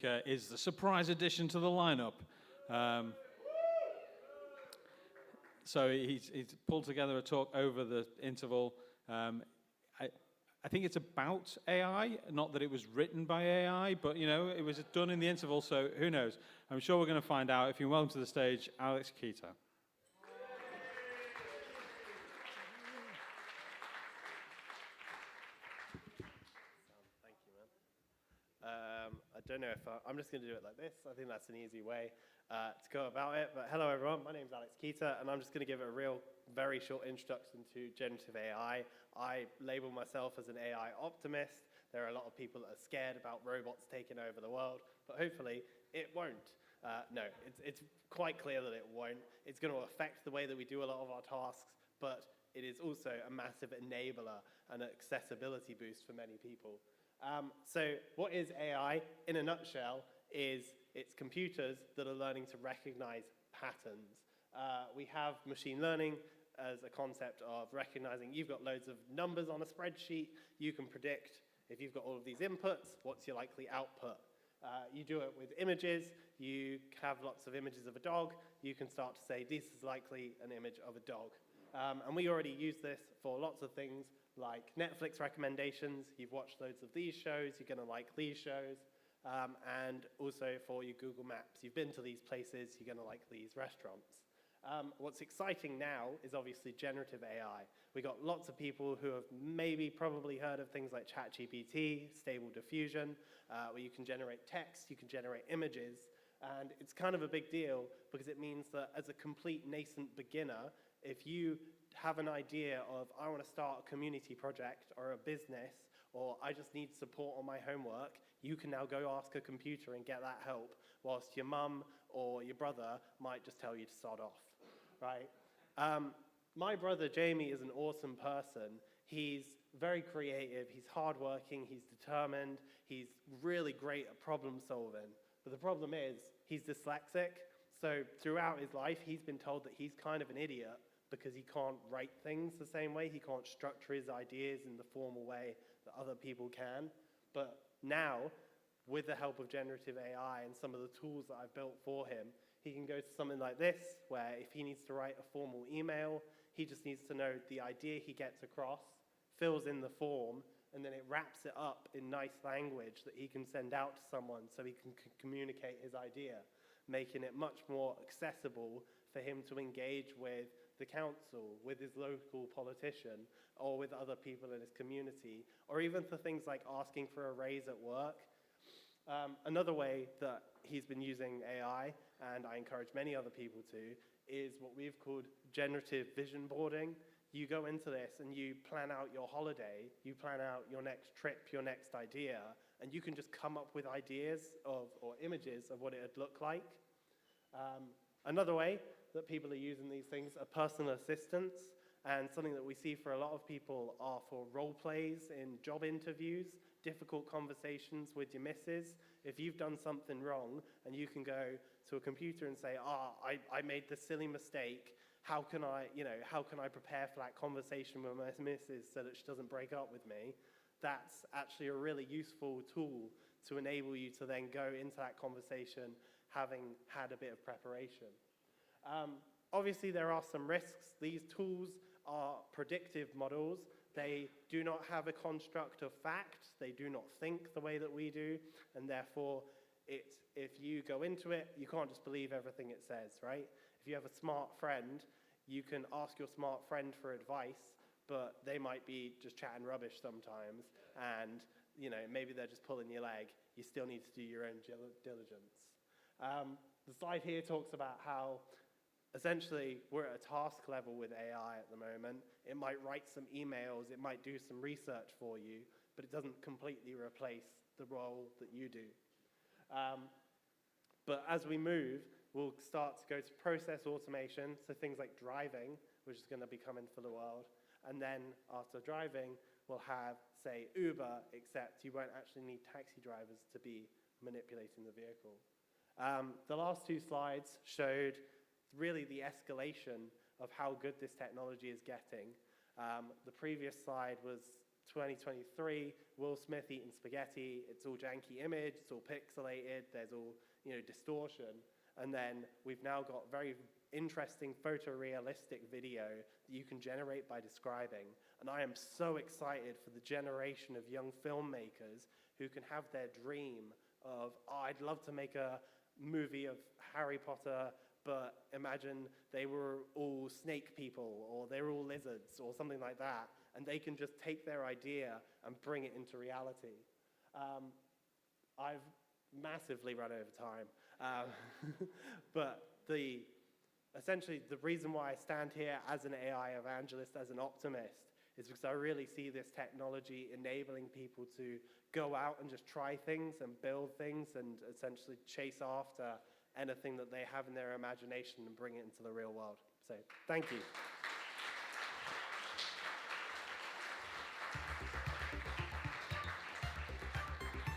Is the surprise addition to the lineup. So he's pulled together a talk over the interval. I think it's about AI, not that it was written by AI, but it was done in the interval, so who knows? I'm sure we're going to find out. If you welcome to the stage, Alex Keyter. Thank you, man. I don't know if I'm just going to do it like this. I think that's an easy way to go about it. But hello, everyone. My name's Alex Keyter, and I'm just going to give it a very short introduction to generative AI. I label myself as an AI optimist. There are a lot of people that are scared about robots taking over the world, but hopefully it won't. No, it's quite clear that it won't. It's going to affect the way that we do a lot of our tasks, but it is also a massive enabler and an accessibility boost for many people. So what is AI? In a nutshell, it's computers that are learning to recognize patterns. We have machine learning as a concept of recognizing you've got loads of numbers on a spreadsheet. You can predict, if you've got all of these inputs, what's your likely output. You do it with images. You have lots of images of a dog. You can start to say, this is likely an image of a dog. And we already use this for lots of things like Netflix recommendations. You've watched loads of these shows. You're going to like these shows. And also for your Google Maps. You've been to these places. You're going to like these restaurants. What's exciting now is obviously generative AI. We got lots of people who have probably heard of things like ChatGPT, Stable Diffusion, where you can generate text, you can generate images. And it's kind of a big deal because it means that as a complete nascent beginner, if you have an idea of, I want to start a community project or a business, or I just need support on my homework, you can now go ask a computer and get that help, whilst your mum or your brother might just tell you to sod off, right? My brother Jamie is an awesome person. He's very creative, he's hardworking, he's determined, he's really great at problem solving. But the problem is, he's dyslexic, so throughout his life, he's been told that he's kind of an idiot because he can't write things the same way, he can't structure his ideas in the formal way that other people can. But now, with the help of generative AI and some of the tools that I've built for him, he can go to something like this, where if he needs to write a formal email, he just needs to know the idea he gets across, fills in the form, and then it wraps it up in nice language that he can send out to someone so he can communicate his idea, making it much more accessible for him to engage with the council, with his local politician, or with other people in his community, or even for things like asking for a raise at work. Another way that he's been using AI, and I encourage many other people to, is what we've called generative vision boarding. You go into this and you plan out your holiday, you plan out your next trip, your next idea, and you can just come up with ideas or images of what it would look like. Another way that people are using these things are personal assistants, and something that we see for a lot of people are for role plays in job interviews, difficult conversations with your missus. If you've done something wrong and you can go to a computer and say, I made this silly mistake, how can I prepare for that conversation with my missus so that she doesn't break up with me? That's actually a really useful tool to enable you to then go into that conversation having had a bit of preparation. Obviously, there are some risks. These tools are predictive models. They do not have a construct of fact. They do not think the way that we do. And therefore, if you go into it, you can't just believe everything it says, right? If you have a smart friend, you can ask your smart friend for advice, but they might be just chatting rubbish sometimes. And maybe they're just pulling your leg. You still need to do your own diligence. The slide here talks about how essentially we're at a task level with AI at the moment. It might write some emails, it might do some research for you, but it doesn't completely replace the role that you do. But as we move, we'll start to go to process automation, so things like driving, which is going to be coming for the world. And then after driving, we'll have, say, Uber, except you won't actually need taxi drivers to be manipulating the vehicle. The last two slides showed really the escalation of how good this technology is getting. The previous slide was 2023, Will Smith eating spaghetti, it's all janky image, it's all pixelated, there's all, distortion. And then we've now got very interesting photorealistic video that you can generate by describing. And I am so excited for the generation of young filmmakers who can have their dream of, I'd love to make a movie of Harry Potter, but imagine they were all snake people, or they were all lizards, or something like that. And they can just take their idea and bring it into reality. I've massively run over time. But essentially, the reason why I stand here as an AI evangelist, as an optimist, is because I really see this technology enabling people to go out and just try things and build things and essentially chase after anything that they have in their imagination and bring it into the real world. So, thank you.